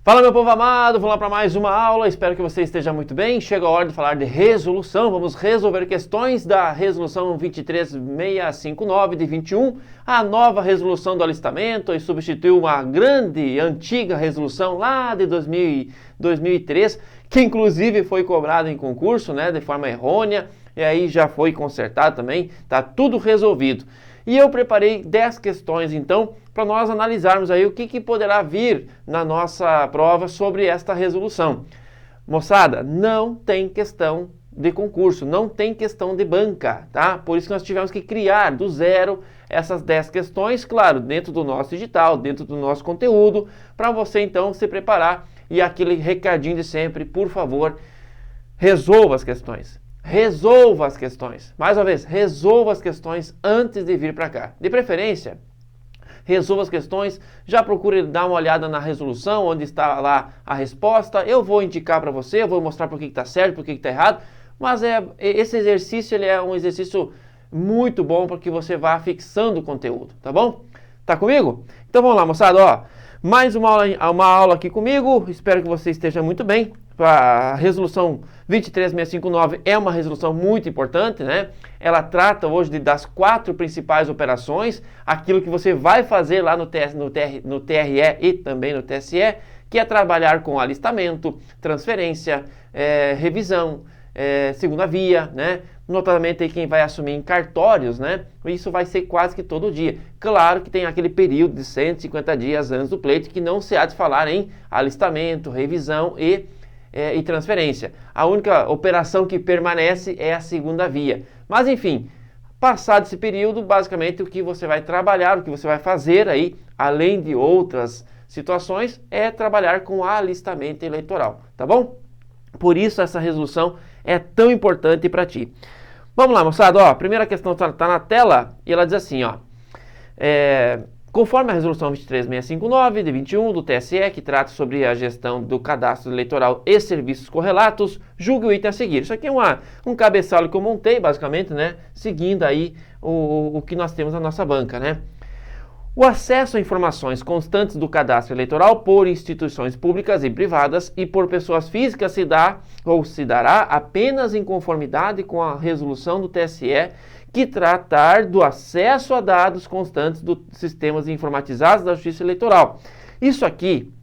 Fala, meu povo amado, vamos lá para mais uma aula, espero que você esteja muito bem. Chega a hora de falar de resolução, vamos resolver questões da resolução 23659 de 21, a nova resolução do alistamento, e substituiu uma grande, antiga resolução lá de 2003, que inclusive foi cobrada em concurso, né, de forma errônea, e aí já foi consertado também, tá tudo resolvido. E eu preparei 10 questões, então, para nós analisarmos aí o que poderá vir na nossa prova sobre esta resolução. Moçada, não tem questão de concurso, não tem questão de banca, tá? Por isso que nós tivemos que criar do zero essas 10 questões, claro, dentro do nosso edital, dentro do nosso conteúdo, para você então se preparar. E aquele recadinho de sempre, por favor, resolva as questões. Resolva as questões. Mais uma vez, resolva as questões antes de vir para cá. De preferência, resolva as questões, já procure dar uma olhada na resolução, onde está lá a resposta. Eu vou indicar para você, eu vou mostrar por que está certo, por que está errado. Mas esse exercício ele é um exercício muito bom para que você vá fixando o conteúdo, tá bom? Tá comigo? Então vamos lá, moçada, ó. Mais uma aula aqui comigo, espero que você esteja muito bem. A resolução 23659 é uma resolução muito importante, né? Ela trata hoje das 4 principais operações, aquilo que você vai fazer lá no TRE e também no TSE, que é trabalhar com alistamento, transferência, revisão, segunda via, né? Notadamente quem vai assumir em cartórios, né? Isso vai ser quase que todo dia. Claro que tem aquele período de 150 dias antes do pleito que não se há de falar em alistamento, revisão e transferência. A única operação que permanece é a segunda via. Mas enfim, passado esse período, basicamente o que você vai trabalhar, o que você vai fazer aí, além de outras situações, é trabalhar com alistamento eleitoral, tá bom? Por isso essa resolução é tão importante para ti. Vamos lá, moçada, ó, a primeira questão está na tela e ela diz assim, ó, conforme a resolução 23659 de 21 do TSE, que trata sobre a gestão do cadastro eleitoral e serviços correlatos, julgue o item a seguir. Isso aqui é um cabeçalho que eu montei, basicamente, né, seguindo aí o que nós temos na nossa banca, né. O acesso a informações constantes do cadastro eleitoral por instituições públicas e privadas e por pessoas físicas se dá ou se dará apenas em conformidade com a resolução do TSE que tratar do acesso a dados constantes dos sistemas informatizados da Justiça Eleitoral. Isso aqui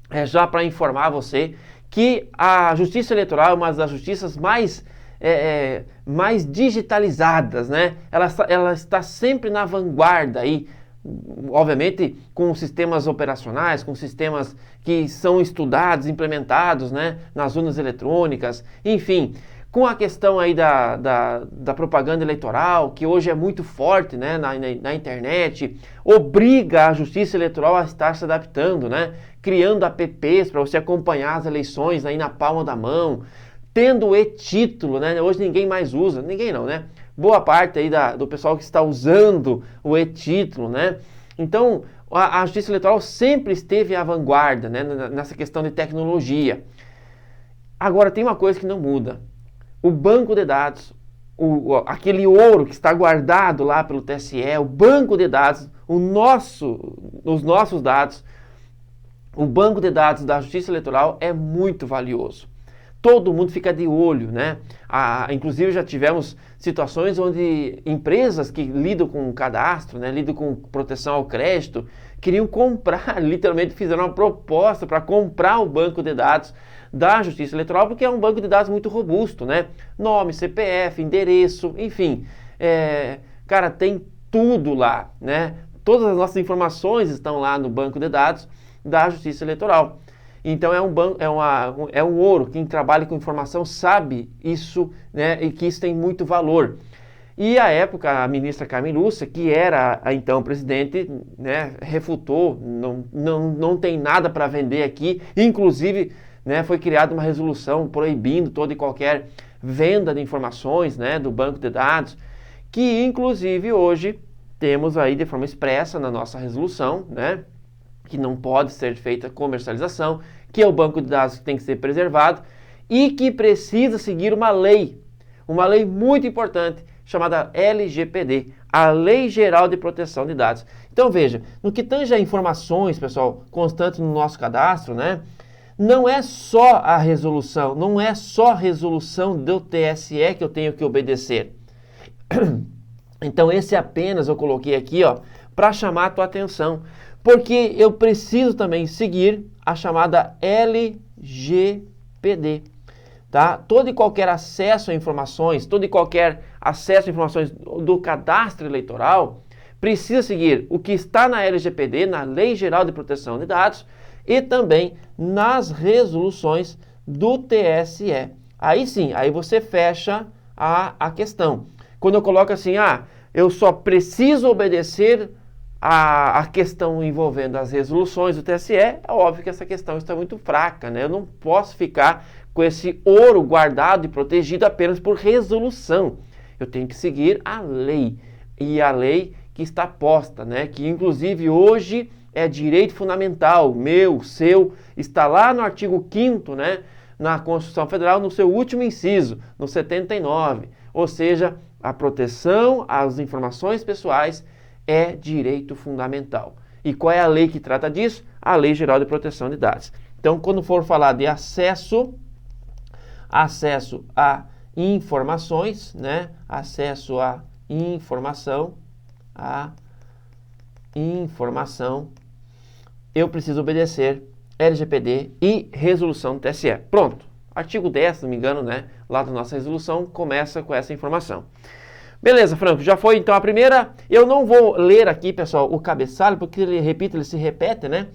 é já para informar você que a Justiça Eleitoral é uma das justiças mais digitalizadas, né? Ela está sempre na vanguarda aí, obviamente com sistemas operacionais, com sistemas que são estudados, implementados, né, nas urnas eletrônicas, enfim, com a questão aí da propaganda eleitoral, que hoje é muito forte, né, na internet, obriga a Justiça Eleitoral a estar se adaptando, né, criando apps para você acompanhar as eleições aí na palma da mão, tendo o e-título, né, hoje ninguém mais usa, ninguém não, né, boa parte aí do pessoal que está usando o e-título, né? Então, a Justiça Eleitoral sempre esteve à vanguarda, né, nessa questão de tecnologia. Agora, tem uma coisa que não muda. O banco de dados, aquele ouro que está guardado lá pelo TSE, o banco de dados, os nossos dados, o banco de dados da Justiça Eleitoral é muito valioso. Todo mundo fica de olho, né? Inclusive já tivemos situações onde empresas que lidam com cadastro, né, lidam com proteção ao crédito, queriam comprar, literalmente fizeram uma proposta para comprar o banco de dados da Justiça Eleitoral, porque é um banco de dados muito robusto, né? Nome, CPF, endereço, enfim. Cara, tem tudo lá, né? Todas as nossas informações estão lá no banco de dados da Justiça Eleitoral. Então é um ouro, quem trabalha com informação sabe isso, né, e que isso tem muito valor. E à época a ministra Carmen Lúcia, que era a então presidente, né, refutou, não tem nada para vender aqui, inclusive, né, foi criada uma resolução proibindo toda e qualquer venda de informações, né, do banco de dados, que inclusive hoje temos aí de forma expressa na nossa resolução, né, que não pode ser feita comercialização, que é o banco de dados que tem que ser preservado e que precisa seguir uma lei muito importante, chamada LGPD, a Lei Geral de Proteção de Dados. Então veja, no que tange a informações, pessoal, constantes no nosso cadastro, né? Não é só a resolução, não é só a resolução do TSE que eu tenho que obedecer. Então esse apenas eu coloquei aqui, ó, para chamar a tua atenção, porque eu preciso também seguir a chamada LGPD, tá? Todo e qualquer acesso a informações, todo e qualquer acesso a informações do cadastro eleitoral precisa seguir o que está na LGPD, na Lei Geral de Proteção de Dados, e também nas resoluções do TSE. Aí sim, aí você fecha a questão. Quando eu coloco assim, eu só preciso obedecer a questão envolvendo as resoluções do TSE, é óbvio que essa questão está muito fraca, né? Eu não posso ficar com esse ouro guardado e protegido apenas por resolução. Eu tenho que seguir a lei, e a lei que está posta, né? Que inclusive hoje é direito fundamental, meu, seu, está lá no artigo 5º, né, na Constituição Federal, no seu último inciso, no 79. Ou seja, a proteção às informações pessoais é direito fundamental. E qual é a lei que trata disso? A Lei Geral de Proteção de Dados. Então, quando for falar de acesso a informações, né, acesso a informação, eu preciso obedecer LGPD e resolução do TSE. Pronto. Artigo 10, se não me engano, né, lá da nossa resolução, começa com essa informação. Beleza, Franco, já foi então a primeira. Eu não vou ler aqui, pessoal, o cabeçalho, porque ele se repete, né?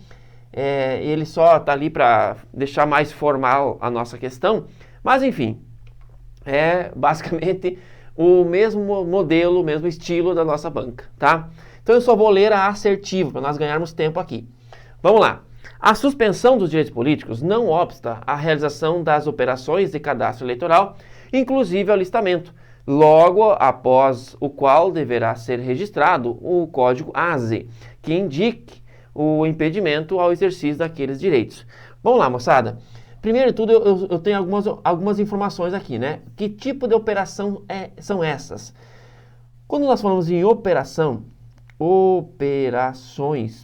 Ele só está ali para deixar mais formal a nossa questão. Mas, enfim, é basicamente o mesmo modelo, o mesmo estilo da nossa banca, tá? Então eu só vou ler a assertiva, para nós ganharmos tempo aqui. Vamos lá. A suspensão dos direitos políticos não obsta à realização das operações de cadastro eleitoral, inclusive ao alistamento, logo após o qual deverá ser registrado o código ASE, que indique o impedimento ao exercício daqueles direitos. Vamos lá, moçada. Primeiro de tudo, eu tenho algumas informações aqui, né? Que tipo de operação são essas? Quando nós falamos em operações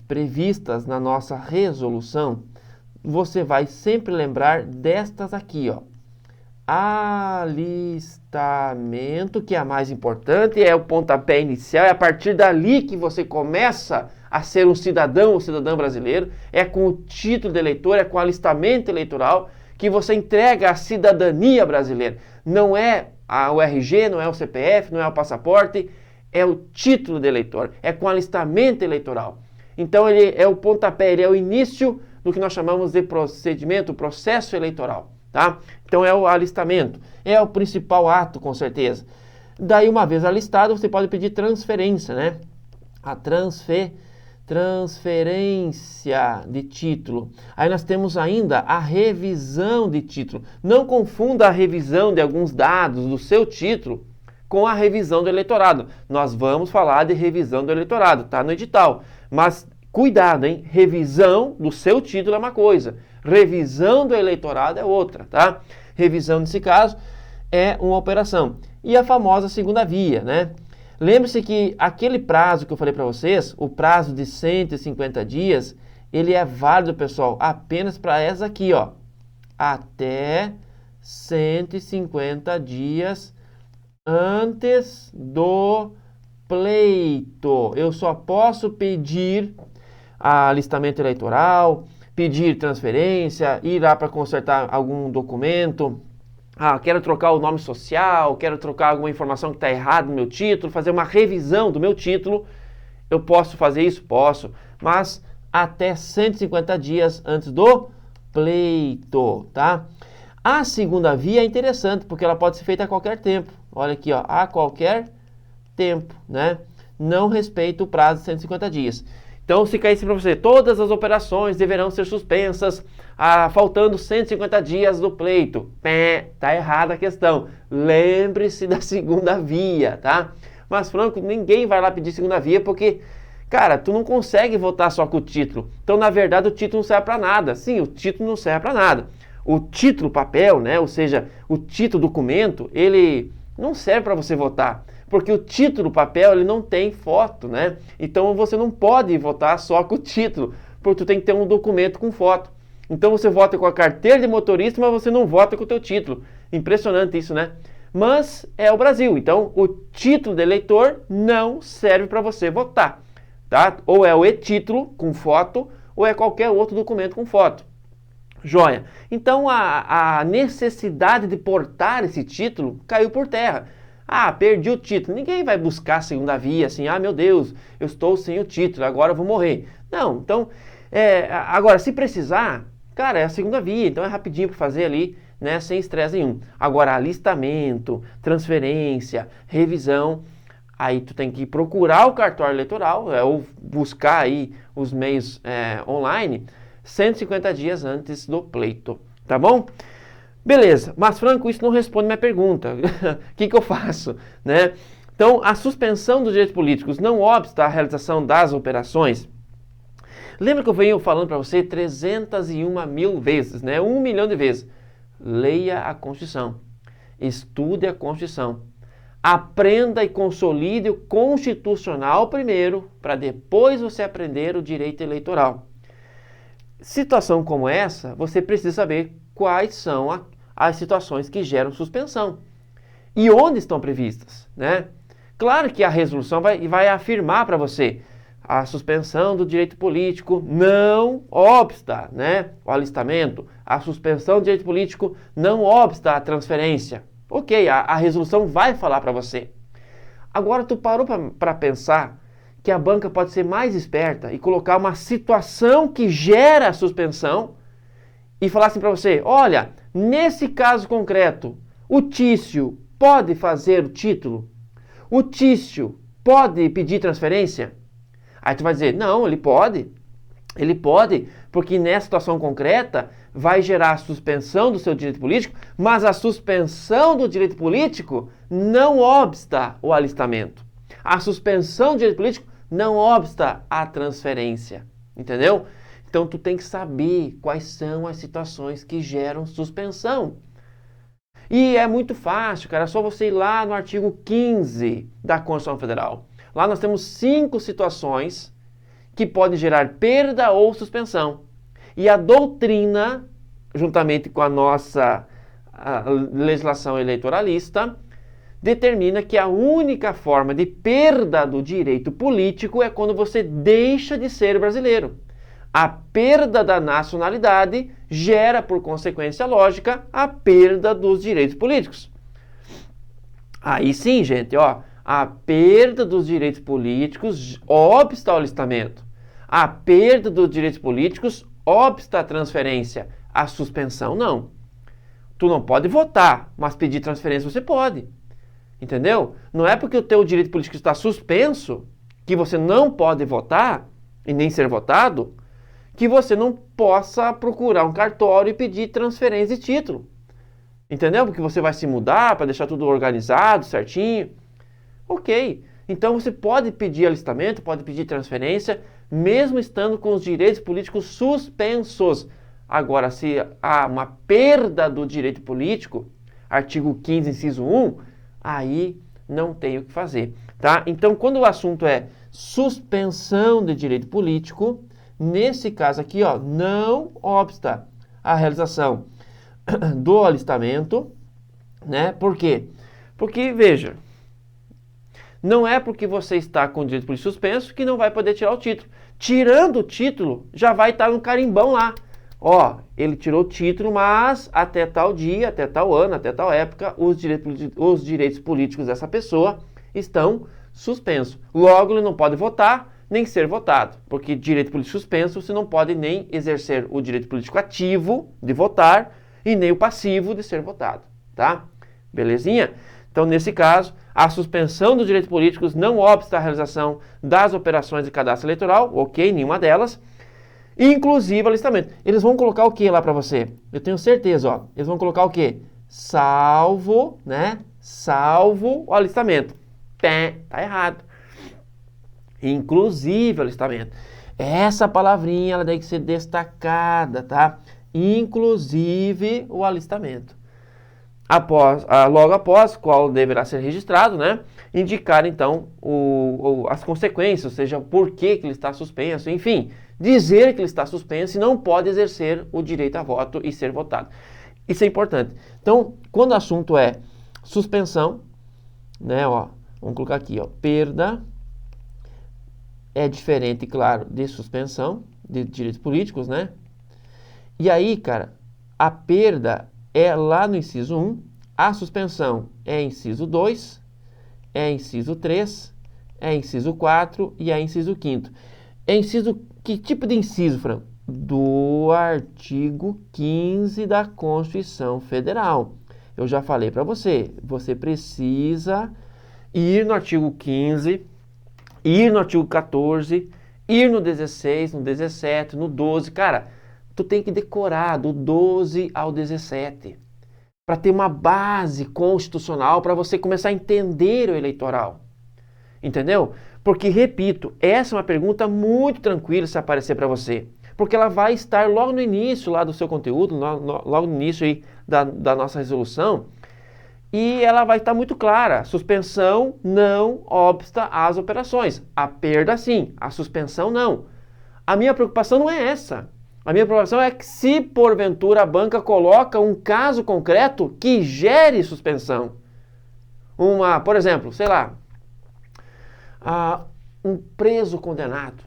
previstas na nossa resolução, você vai sempre lembrar destas aqui, ó. Alistamento, que é a mais importante, é o pontapé inicial, é a partir dali que você começa a ser um cidadão ou cidadã brasileiro, é com o título de eleitor, é com o alistamento eleitoral que você entrega a cidadania brasileira. Não é o RG, não é o CPF, não é o passaporte, é o título de eleitor, é com alistamento eleitoral. Então ele é o pontapé, ele é o início do que nós chamamos de procedimento, processo eleitoral, tá? Então é o alistamento, é o principal ato, com certeza. Daí, uma vez alistado, você pode pedir transferência, né? A transferência de título. Aí nós temos ainda a revisão de título. Não confunda a revisão de alguns dados do seu título com a revisão do eleitorado. Nós vamos falar de revisão do eleitorado, tá no edital. Mas cuidado, hein? Revisão do seu título é uma coisa, revisão do eleitorado é outra, tá? Revisão, nesse caso, é uma operação. E a famosa segunda via, né? Lembre-se que aquele prazo que eu falei para vocês, o prazo de 150 dias, ele é válido, pessoal, apenas para essa aqui, ó. Até 150 dias antes do pleito. Eu só posso pedir alistamento eleitoral, pedir transferência, ir lá para consertar algum documento. Quero trocar o nome social, quero trocar alguma informação que está errada no meu título, fazer uma revisão do meu título. Eu posso fazer isso? Posso, mas até 150 dias antes do pleito, tá? A segunda via é interessante, porque ela pode ser feita a qualquer tempo. Olha aqui, ó, a qualquer tempo, né? Não respeita o prazo de 150 dias. Então, se caísse para você, todas as operações deverão ser suspensas, faltando 150 dias do pleito. Tá errada a questão. Lembre-se da segunda via, tá? Mas, Franco, ninguém vai lá pedir segunda via porque, cara, tu não consegue votar só com o título. Então, na verdade, o título não serve para nada. Sim, o título não serve para nada. O título papel, né? Ou seja, o título documento, ele não serve para você votar. Porque o título, papel, ele não tem foto, né? Então você não pode votar só com o título, porque tu tem que ter um documento com foto. Então você vota com a carteira de motorista, mas você não vota com o teu título. Impressionante isso, né? Mas é o Brasil, então o título de eleitor não serve para você votar, tá? Ou é o e-título com foto, ou é qualquer outro documento com foto. Joia. Então a necessidade de portar esse título caiu por terra. Ah, perdi o título. Ninguém vai buscar a segunda via assim, ah, meu Deus, eu estou sem o título, agora eu vou morrer. Não, então, agora, se precisar, cara, é a segunda via, então é rapidinho para fazer ali, né, sem estresse nenhum. Agora, alistamento, transferência, revisão, aí tu tem que procurar o cartório eleitoral, ou buscar aí os meios online, 150 dias antes do pleito, tá bom? Beleza, mas Franco, isso não responde minha pergunta. O que eu faço, né? Então, a suspensão dos direitos políticos não obsta à realização das operações. Lembra que eu venho falando para você 301 mil vezes, né? 1 milhão de vezes. Leia a Constituição, estude a Constituição, aprenda e consolide o constitucional primeiro, para depois você aprender o direito eleitoral. Situação como essa, você precisa saber quais são as situações que geram suspensão e onde estão previstas, né? Claro que a resolução vai afirmar para você a suspensão do direito político não obsta, né, o alistamento, a suspensão do direito político não obsta a transferência. Ok, a resolução vai falar para você. Agora tu parou para pensar que a banca pode ser mais esperta e colocar uma situação que gera a suspensão e falar assim para você, olha, nesse caso concreto, o Tício pode fazer o título? O Tício pode pedir transferência? Aí tu vai dizer, não, ele pode, porque nessa situação concreta vai gerar a suspensão do seu direito político, mas a suspensão do direito político não obsta o alistamento. A suspensão do direito político não obsta a transferência, entendeu? Então tu tem que saber quais são as situações que geram suspensão. E é muito fácil, cara, é só você ir lá no artigo 15 da Constituição Federal. Lá nós temos 5 situações que podem gerar perda ou suspensão. E a doutrina, juntamente com a nossa legislação eleitoralista, determina que a única forma de perda do direito político é quando você deixa de ser brasileiro. A perda da nacionalidade gera, por consequência lógica, a perda dos direitos políticos. Aí sim, gente, ó, a perda dos direitos políticos obsta ao alistamento. A perda dos direitos políticos obsta à transferência. A suspensão, não. Tu não pode votar, mas pedir transferência você pode. Entendeu? Não é porque o teu direito político está suspenso que você não pode votar e nem ser votado, que você não possa procurar um cartório e pedir transferência de título. Entendeu? Porque você vai se mudar para deixar tudo organizado, certinho. Ok. Então você pode pedir alistamento, pode pedir transferência, mesmo estando com os direitos políticos suspensos. Agora, se há uma perda do direito político, artigo 15, inciso 1, aí não tem o que fazer, tá? Então, quando o assunto é suspensão de direito político, nesse caso aqui, ó, não obsta a realização do alistamento, né? Por quê? Porque, veja, não é porque você está com o direito político suspenso que não vai poder tirar o título. Tirando o título, já vai estar no carimbão lá. Ó, ele tirou o título, mas até tal dia, até tal ano, até tal época, os direitos políticos dessa pessoa estão suspensos. Logo, ele não pode votar, nem ser votado, porque direito político suspenso, você não pode nem exercer o direito político ativo de votar e nem o passivo de ser votado, tá? Belezinha? Então, nesse caso, a suspensão dos direitos políticos não obsta à realização das operações de cadastro eleitoral, ok, nenhuma delas, inclusive alistamento. Eles vão colocar o que lá para você? Eu tenho certeza, ó. Eles vão colocar o quê? Salvo, né? Salvo o alistamento. Pé, tá errado. Inclusive o alistamento. Essa palavrinha ela tem que ser destacada, tá? Inclusive o alistamento. logo após, qual deverá ser registrado, né? Indicar então as consequências, ou seja, por que ele está suspenso, enfim, dizer que ele está suspenso e não pode exercer o direito a voto e ser votado. Isso é importante. Então, quando o assunto é suspensão, né, ó, vamos colocar aqui, ó, perda é diferente, claro, de suspensão de direitos políticos, né? E aí, cara, a perda é lá no inciso 1, a suspensão é inciso 2, é inciso 3, é inciso 4 e é inciso 5º. É inciso, que tipo de inciso, Fran? Do artigo 15 da Constituição Federal. Eu já falei para você, você precisa ir no artigo 15, ir no artigo 14, ir no 16, no 17, no 12. Cara, tu tem que decorar do 12 ao 17 para ter uma base constitucional para você começar a entender o eleitoral. Entendeu? Porque, repito, essa é uma pergunta muito tranquila se aparecer para você. Porque ela vai estar logo no início lá do seu conteúdo, logo no início aí da nossa resolução, e ela vai estar muito clara. Suspensão não obsta às operações. A perda sim, a suspensão não. A minha preocupação não é essa. A minha preocupação é que se porventura a banca coloca um caso concreto que gere suspensão. Por exemplo, sei lá, um preso condenado.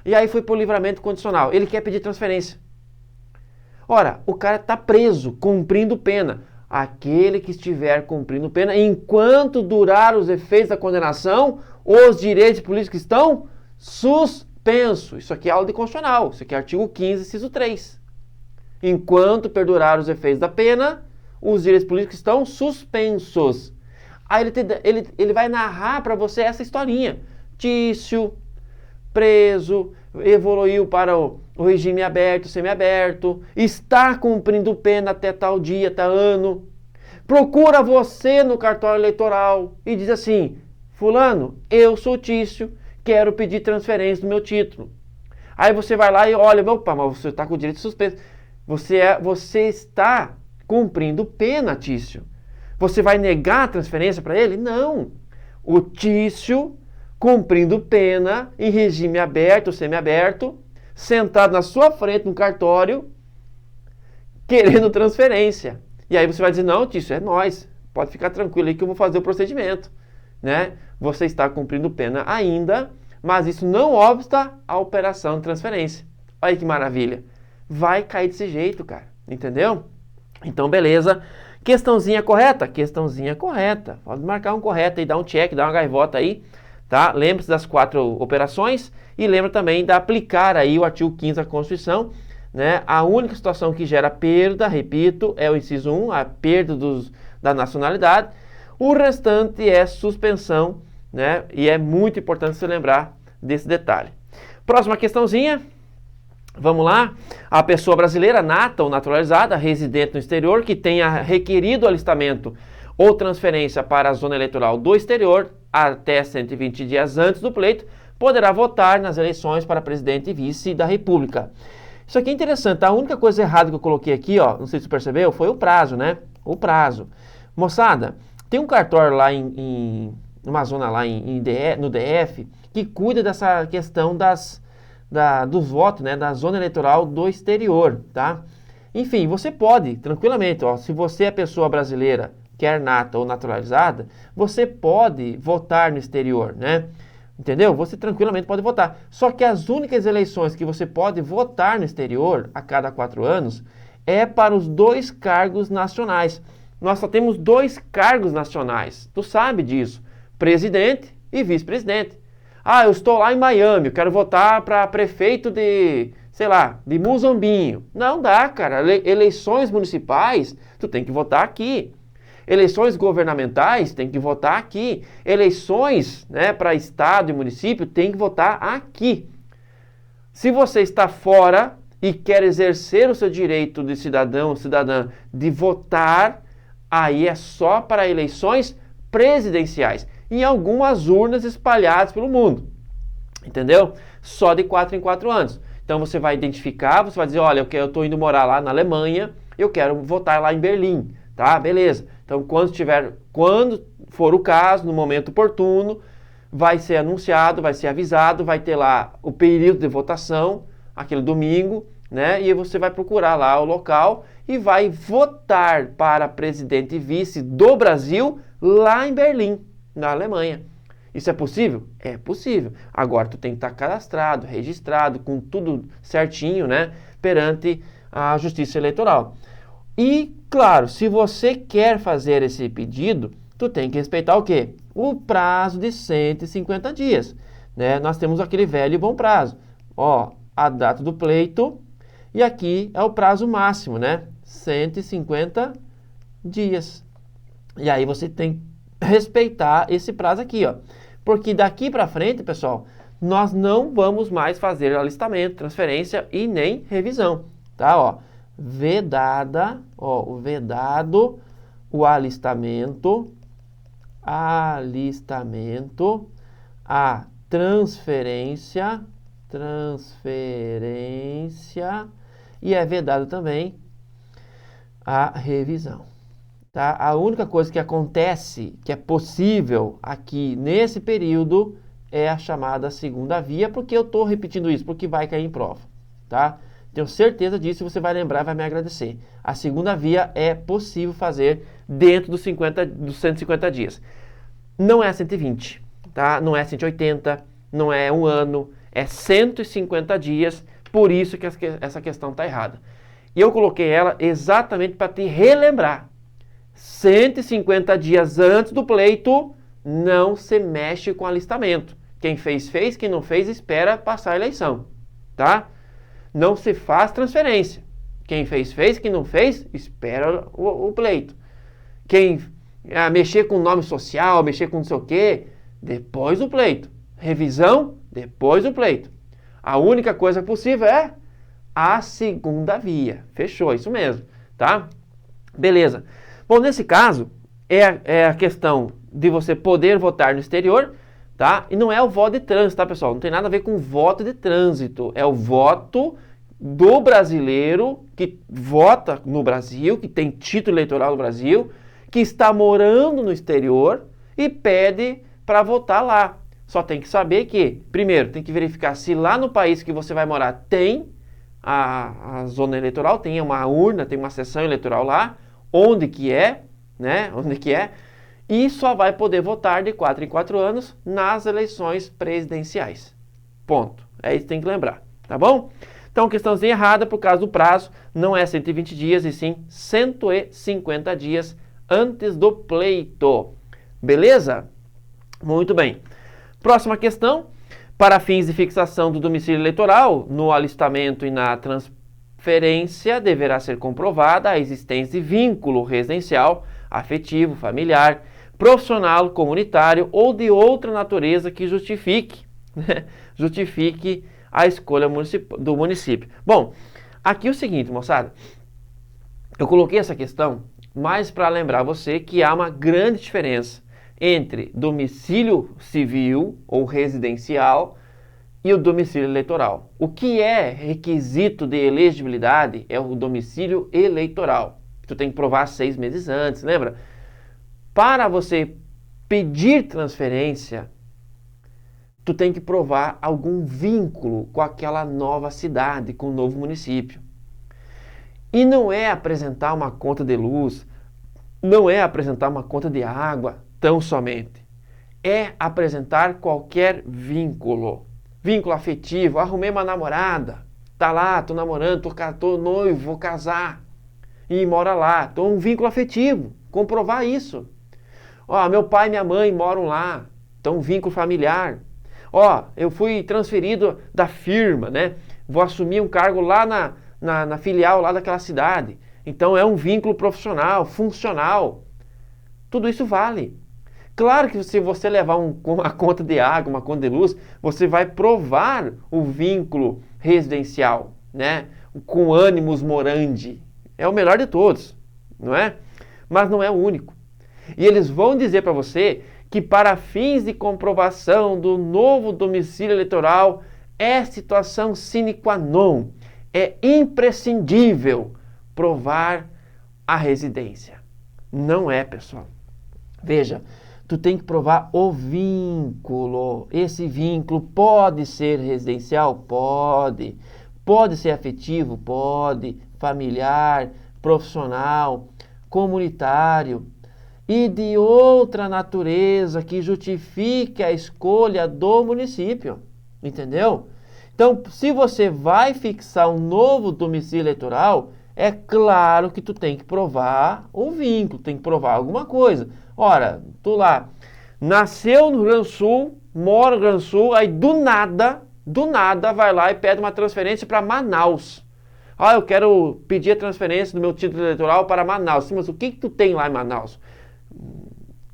E aí foi por livramento condicional. Ele quer pedir transferência. Ora, o cara está preso, cumprindo pena. Aquele que estiver cumprindo pena, enquanto durar os efeitos da condenação, os direitos políticos estão suspensos. Isso aqui é aula de constitucional. Isso aqui é artigo 15, inciso 3. Enquanto perdurar os efeitos da pena, os direitos políticos estão suspensos. Aí ele vai narrar para você essa historinha. Tício, preso, evoluiu para o regime aberto, semiaberto, está cumprindo pena até tal dia, até ano. Procura você no cartório eleitoral e diz assim: fulano, eu sou Tício, quero pedir transferência do meu título. Aí você vai lá e olha, opa, mas você está com o direito suspenso. Você está cumprindo pena, Tício. Você vai negar a transferência para ele? Não. O Tício, cumprindo pena em regime aberto ou semiaberto, sentado na sua frente no cartório, querendo transferência. E aí você vai dizer: não, Tício, é nós. Pode ficar tranquilo aí que eu vou fazer o procedimento. Né? Você está cumprindo pena ainda, mas isso não obsta à operação de transferência. Olha que maravilha. Vai cair desse jeito, cara. Entendeu? Então, beleza. Questãozinha correta? Questãozinha correta. Pode marcar um correto aí, dar um check, dar uma gaivota aí. Tá? Lembre-se das 4 operações e lembra também de aplicar aí o artigo 15 da Constituição. Né? A única situação que gera perda, repito, é o inciso 1, a perda da nacionalidade. O restante é suspensão, né? E é muito importante você lembrar desse detalhe. Próxima questãozinha. Vamos lá. A pessoa brasileira nata ou naturalizada, residente no exterior, que tenha requerido alistamento ou transferência para a zona eleitoral do exterior até 120 dias antes do pleito, poderá votar nas eleições para presidente e vice da República. Isso aqui é interessante. A única coisa errada que eu coloquei aqui, ó, não sei se você percebeu, foi o prazo, né? O prazo. Moçada, tem um cartório lá numa zona lá no DF que cuida dessa questão dos votos, né, da zona eleitoral do exterior, tá? Enfim, você pode, tranquilamente, ó, se você é pessoa brasileira, quer nata ou naturalizada, você pode votar no exterior, né? Entendeu? Você tranquilamente pode votar. Só que as únicas eleições que você pode votar no exterior a cada 4 anos é para os 2 cargos nacionais. Nós só temos 2 cargos nacionais. Tu sabe disso. Presidente e vice-presidente. Ah, eu estou lá em Miami, eu quero votar para prefeito de, sei lá, de Muzambinho. Não dá, cara. Eleições municipais, tu tem que votar aqui. Eleições governamentais, tem que votar aqui. Eleições, né, para estado e município, tem que votar aqui. Se você está fora e quer exercer o seu direito de cidadão ou cidadã de votar, aí é só para eleições presidenciais, em algumas urnas espalhadas pelo mundo. Entendeu? Só de 4 em 4 anos. Então você vai identificar, você vai dizer: olha, eu estou indo morar lá na Alemanha, eu quero votar lá em Berlim, tá? Beleza. Então, quando for o caso, no momento oportuno, vai ser anunciado, vai ser avisado, vai ter lá o período de votação, aquele domingo, né? E você vai procurar lá o local e vai votar para presidente e vice do Brasil lá em Berlim, na Alemanha. Isso é possível? É possível. Agora tu tem que estar cadastrado, registrado, com tudo certinho, né? Perante a Justiça Eleitoral. E, claro, se você quer fazer esse pedido, tu tem que respeitar o quê? O prazo de 150 dias, né? Nós temos aquele velho e bom prazo. Ó, a data do pleito e aqui é o prazo máximo, né? 150 dias. E aí você tem que respeitar esse prazo aqui, ó. Porque daqui para frente, pessoal, nós não vamos mais fazer alistamento, transferência e nem revisão, tá? Ó, vedado o alistamento, a transferência e é vedado também a revisão, tá? A única coisa que acontece, que é possível aqui nesse período, é a chamada segunda via, porque eu estou repetindo isso, porque vai cair em prova, tá? Tenho certeza disso, você vai lembrar e vai me agradecer. A segunda via é possível fazer dentro dos 150 dias. Não é 120, tá? Não é 180, não é um ano, é 150 dias, por isso que essa questão está errada. E eu coloquei ela exatamente para te relembrar. 150 dias antes do pleito, não se mexe com alistamento. Quem fez, fez. Quem não fez, espera passar a eleição, tá? Não se faz transferência. Quem fez, fez. Quem não fez, espera o pleito. Quem mexer com nome social, mexer com não sei o quê, depois do pleito. Revisão, depois do pleito. A única coisa possível é a segunda via. Fechou, isso mesmo, tá? Beleza. Bom, nesse caso, é a questão de você poder votar no exterior, tá? E não é o voto de trânsito, tá, pessoal? Não tem nada a ver com voto de trânsito. É o voto do brasileiro que vota no Brasil, que tem título eleitoral no Brasil, que está morando no exterior e pede para votar lá. Só tem que saber que, primeiro, tem que verificar se lá no país que você vai morar tem a zona eleitoral, tem uma urna, tem uma sessão eleitoral lá, onde que é, né? Onde que é, e só vai poder votar de 4 em 4 anos nas eleições presidenciais. Ponto. É isso que tem que lembrar, tá bom? Então, questãozinha errada por causa do prazo, não é 120 dias e sim 150 dias antes do pleito. Beleza? Muito bem. Próxima questão. Para fins de fixação do domicílio eleitoral, no alistamento e na transferência, deverá ser comprovada a existência de vínculo residencial, afetivo, familiar, profissional, comunitário ou de outra natureza que justifique a escolha do município. Bom, aqui é o seguinte, moçada. Eu coloquei essa questão mais para lembrar você que há uma grande diferença entre domicílio civil ou residencial e o domicílio eleitoral. O que é requisito de elegibilidade é o domicílio eleitoral. Tu tem que provar 6 meses antes, lembra? Para você pedir transferência, tu tem que provar algum vínculo com aquela nova cidade, com o novo município. E não é apresentar uma conta de luz, não é apresentar uma conta de água, tão somente. É apresentar qualquer vínculo. Vínculo afetivo, arrumei uma namorada, tá lá, tô namorando, tô noivo, vou casar e mora lá. Então, um vínculo afetivo, comprovar isso. Ó, meu pai e minha mãe moram lá, então um vínculo familiar. Ó, eu fui transferido da firma, né? Vou assumir um cargo lá na filial lá daquela cidade. Então, é um vínculo profissional, funcional. Tudo isso vale. Claro que se você levar uma conta de água, uma conta de luz, você vai provar o vínculo residencial, né? Com animus morandi. É o melhor de todos, não é? Mas não é o único. E eles vão dizer para você que para fins de comprovação do novo domicílio eleitoral é situação sine qua non, é imprescindível provar a residência. Não é, pessoal. Veja, tu tem que provar o vínculo. Esse vínculo pode ser residencial? Pode. Pode ser afetivo? Pode. Familiar, profissional, comunitário e de outra natureza que justifique a escolha do município. Entendeu? Então, se você vai fixar um novo domicílio eleitoral, é claro que tu tem que provar o vínculo, tem que provar alguma coisa. Ora, tu lá, nasceu no Rio Grande do Sul, mora no Rio Grande do Sul, aí do nada vai lá e pede uma transferência para Manaus. Ah, eu quero pedir a transferência do meu título eleitoral para Manaus. Sim, mas o que tu tem lá em Manaus?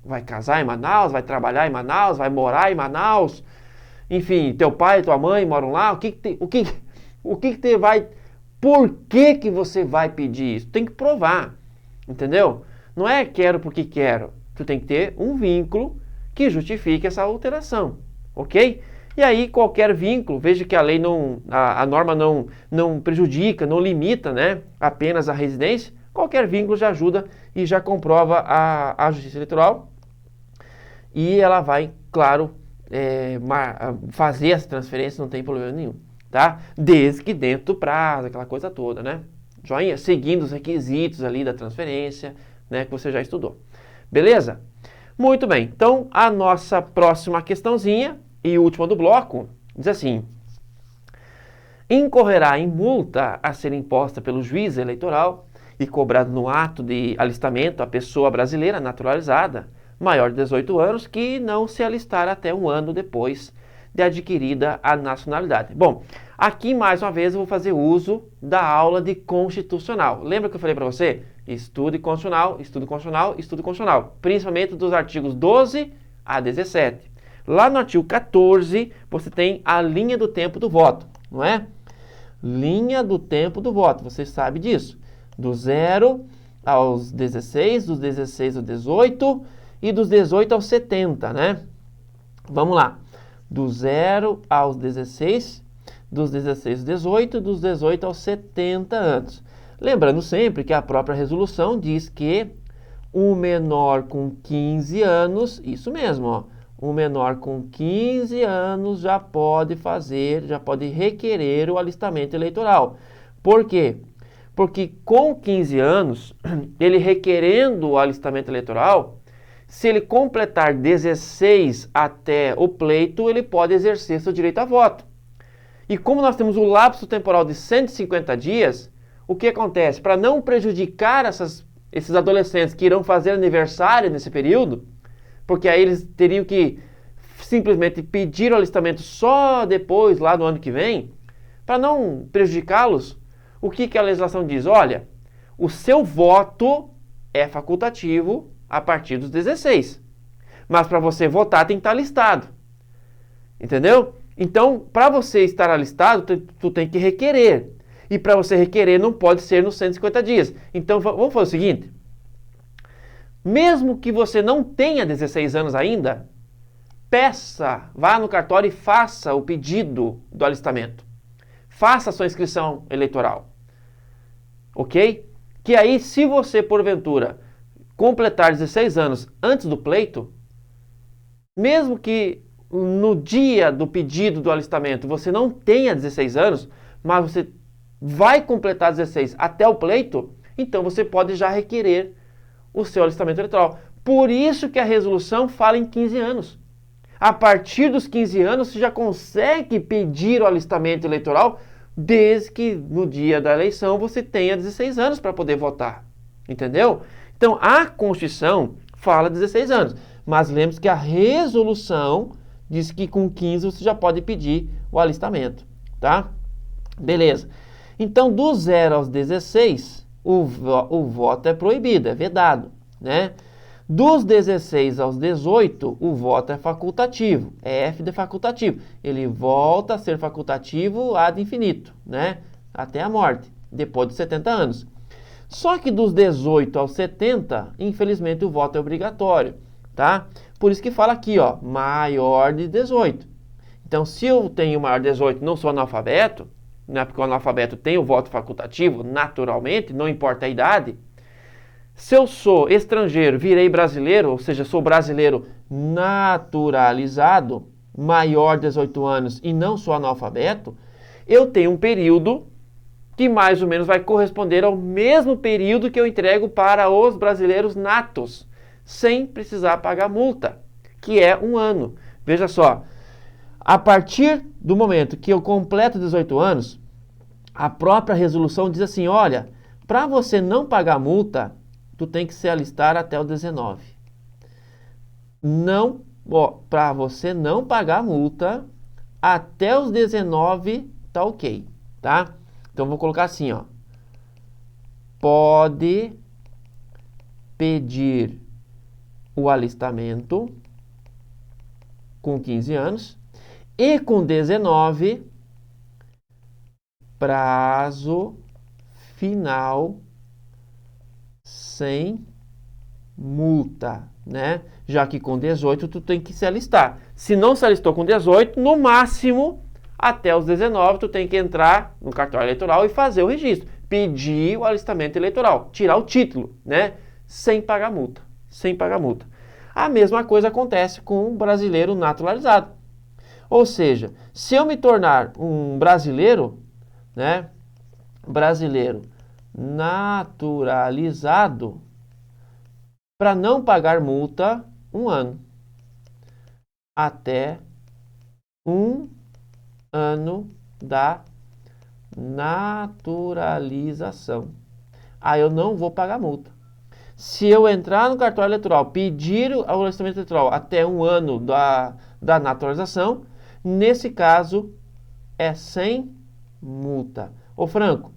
Vai casar em Manaus? Vai trabalhar em Manaus? Vai morar em Manaus? Enfim, teu pai e tua mãe moram lá? O que te vai... Por que você vai pedir isso? Tem que provar, entendeu? Não é quero porque quero. Tu tem que ter um vínculo que justifique essa alteração, ok? E aí qualquer vínculo, veja que a lei a norma não prejudica, não limita, né, apenas a residência. Qualquer vínculo já ajuda e já comprova a Justiça Eleitoral. E ela vai, claro, fazer essa transferência, não tem problema nenhum. Tá? Desde que dentro do prazo, aquela coisa toda, né? Joinha? Seguindo os requisitos ali da transferência, né? Que você já estudou. Beleza? Muito bem. Então, a nossa próxima questãozinha e última do bloco diz assim: incorrerá em multa a ser imposta pelo juiz eleitoral e cobrado no ato de alistamento a pessoa brasileira naturalizada, maior de 18 anos, que não se alistar até um ano depois de adquirida a nacionalidade. Bom, aqui mais uma vez eu vou fazer uso da aula de constitucional. Lembra que eu falei para você? Estude constitucional, estude constitucional, estude constitucional. Principalmente dos artigos 12 a 17. Lá no artigo 14, você tem a linha do tempo do voto, não é? Linha do tempo do voto, você sabe disso. Do 0 aos 16, dos 16 aos 18 e dos 18 aos 70, né? Vamos lá. Do 0 aos 16, dos 16 aos 18, dos 18 aos 70 anos. Lembrando sempre que a própria resolução diz que o menor com 15 anos, isso mesmo, ó, o menor com 15 anos já pode requerer o alistamento eleitoral. Por quê? Porque com 15 anos, ele requerendo o alistamento eleitoral, se ele completar 16 até o pleito, ele pode exercer seu direito a voto. E como nós temos o lapso temporal de 150 dias, o que acontece? Para não prejudicar esses adolescentes que irão fazer aniversário nesse período, porque aí eles teriam que simplesmente pedir o alistamento só depois, lá no ano que vem, para não prejudicá-los, o que a legislação diz? Olha, o seu voto é facultativo a partir dos 16. Mas para você votar tem que estar alistado. Entendeu? Então, para você estar alistado, tu tem que requerer. E para você requerer não pode ser nos 150 dias. Então, vamos fazer o seguinte. Mesmo que você não tenha 16 anos ainda, vá no cartório e faça o pedido do alistamento. Faça a sua inscrição eleitoral. Ok? Que aí, se você, porventura, completar 16 anos antes do pleito, mesmo que no dia do pedido do alistamento você não tenha 16 anos, mas você vai completar 16 até o pleito, então você pode já requerer o seu alistamento eleitoral. Por isso que a resolução fala em 15 anos. A partir dos 15 anos você já consegue pedir o alistamento eleitoral, desde que no dia da eleição você tenha 16 anos para poder votar. Entendeu? Então, a Constituição fala 16 anos, mas lembre-se que a resolução diz que com 15 você já pode pedir o alistamento, tá? Beleza. Então, do 0 aos 16, o voto é proibido, é vedado, né? Dos 16 aos 18, o voto é facultativo, é F de facultativo. Ele volta a ser facultativo ad infinito, né? Até a morte, depois de 70 anos. Só que dos 18 aos 70, infelizmente, o voto é obrigatório, tá? Por isso que fala aqui, ó, maior de 18. Então, se eu tenho maior de 18 e não sou analfabeto, né, porque o analfabeto tem o voto facultativo, naturalmente, não importa a idade. Se eu sou estrangeiro, virei brasileiro, ou seja, sou brasileiro naturalizado, maior de 18 anos e não sou analfabeto, eu tenho um período que mais ou menos vai corresponder ao mesmo período que eu entrego para os brasileiros natos, sem precisar pagar multa, que é 1 ano. Veja só, a partir do momento que eu completo 18 anos, a própria resolução diz assim, olha, para você não pagar multa, tu tem que se alistar até o 19. Não, para você não pagar multa, até os 19 tá ok, tá? Então, vou colocar assim, ó. Pode pedir o alistamento com 15 anos e com 19, prazo final sem multa, né? Já que com 18 tu tem que se alistar. Se não se alistou com 18, no máximo até os 19 tu tem que entrar no cartório eleitoral e fazer o registro, pedir o alistamento eleitoral, tirar o título, né? Sem pagar multa, sem pagar multa. A mesma coisa acontece com um brasileiro naturalizado. Ou seja, se eu me tornar um brasileiro, né? Brasileiro naturalizado, para não pagar multa, 1 ano. Até 1 ano da naturalização. Aí eu não vou pagar multa. Se eu entrar no cartório eleitoral, pedir o alistamento eleitoral até 1 ano da naturalização, nesse caso é sem multa. Ô Franco,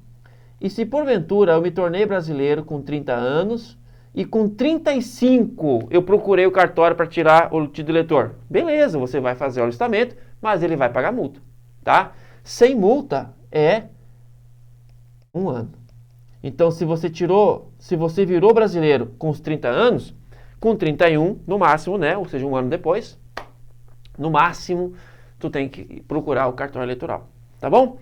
e se porventura eu me tornei brasileiro com 30 anos e com 35 eu procurei o cartório para tirar o título de eleitor? Beleza, você vai fazer o alistamento, mas ele vai pagar multa, tá? Sem multa é 1 ano. Então, se você virou brasileiro com os 30 anos, com 31 no máximo, né? Ou seja, 1 ano depois, no máximo, tu tem que procurar o cartório eleitoral, tá bom?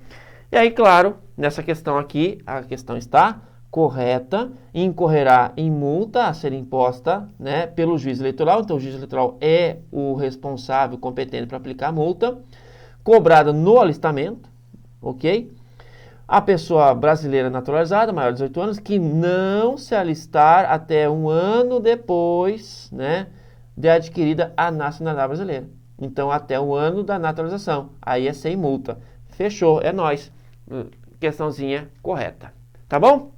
E aí, claro, nessa questão aqui, a questão está correta, incorrerá em multa a ser imposta, né, pelo juiz eleitoral. Então, o juiz eleitoral é o responsável competente para aplicar a multa, cobrada no alistamento, ok? A pessoa brasileira naturalizada, maior de 18 anos, que não se alistar até 1 ano depois, né, de adquirida a nacionalidade brasileira. Então, até 1 ano da naturalização. Aí é sem multa. Fechou, é nóis. Questãozinha correta. Tá bom?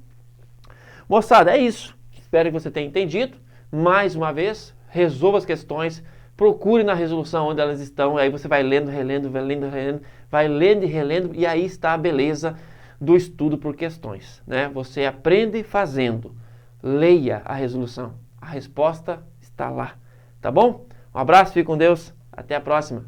Moçada, é isso. Espero que você tenha entendido. Mais uma vez, resolva as questões. Procure na resolução onde elas estão. Aí você vai lendo, relendo, vai lendo e relendo. E aí está a beleza do estudo por questões, né? Você aprende fazendo. Leia a resolução. A resposta está lá. Tá bom? Um abraço, fique com Deus. Até a próxima.